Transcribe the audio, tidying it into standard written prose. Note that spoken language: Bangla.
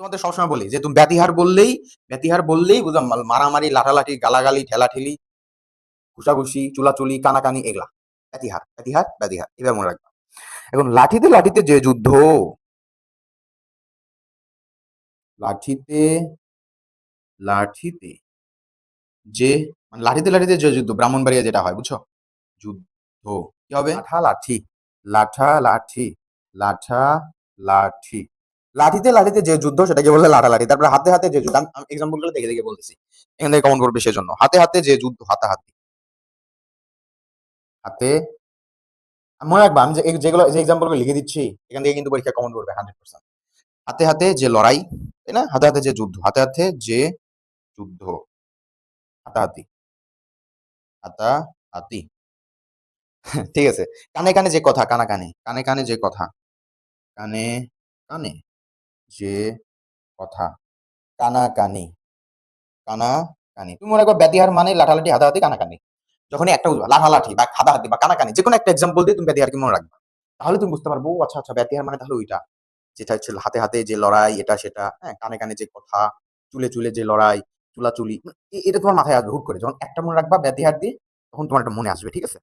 তোমাদের সবসময় বলি যে তুমি ব্যতিহার বললেই বুঝলাম মারামারি, লাঠালাঠি, গালাগালি, ঠেলাঠেলি, ঘুষাঘুষি, চুলাচুলি, কানাকানি এগুলা। ব্যতিহার, ব্যতিহার, ব্যতিহার। এবার মনে রাখবা। এখন লাঠিতে লাঠিতে যে যুদ্ধ, লাঠিতে লাঠিতে যে মানে লাঠিতে লাঠিতে যে যুদ্ধ ব্রাহ্মণবাড়িয়া যেটা হয় বুঝছো? যুদ্ধ কি হবে? লাঠা লাঠি, লাঠা লাঠি, লাঠা লাঠি। লাঠিতে লাঠিতে যে যুদ্ধ সেটাকে বলে লাঠালাঠি। তারপরে হাতে হাতে যে যুদ্ধ, আমি এক্সাম্পল গুলো দেখে দেখে বলতেছি, এখান থেকে কমন করবে সেজন্য। হাতে হাতে যে যুদ্ধ, হাতাহাতি, হাতে। মনে রাখবা আমি যেগুলো যে এক্সাম্পল গুলো লিখে দিচ্ছি এখান থেকে কিন্তু পরীক্ষা কমন করবে 100%। হাতে হাতে যে লড়াই, তাই না? হাতে হাতে যে যুদ্ধ, হাতে হাতে যে যুদ্ধ, হাতাহাতি, হাতাহাতি। ঠিক আছে। কানে কানে যে কথা, কানাকানি, কানে কানে যে কথা, কানে কানে যে কথা, কানাকানি, কানাকানি। তুমি মনে করো ব্যতিহার মানে লাঠালাঠি, হাতাহাতি, কানাকানি। যখনই একটা বুঝবা লাঠালাঠি বা হাতাহাতি বা কানাকানি, যে কোনো একটা এক্সাম্পল দিয়ে তুমি ব্যতিহারকে মনে রাখবা। তাহলে তুমি বুঝতে পারবো ও আচ্ছা আচ্ছা ব্যতিহার মানে তাহলে ওইটা, যেটা হচ্ছে হাতে হাতে যে লড়াই, এটা সেটা, হ্যাঁ, কানে কানে যে কথা, চুলে চুলে যে লড়াই, চুলাচুলি, এটা তোমার মাথায় আসবে হুট করে। যখন একটা মনে রাখবা ব্যতিহার দিয়ে, তখন তোমার এটা মনে আসবে। ঠিক আছে?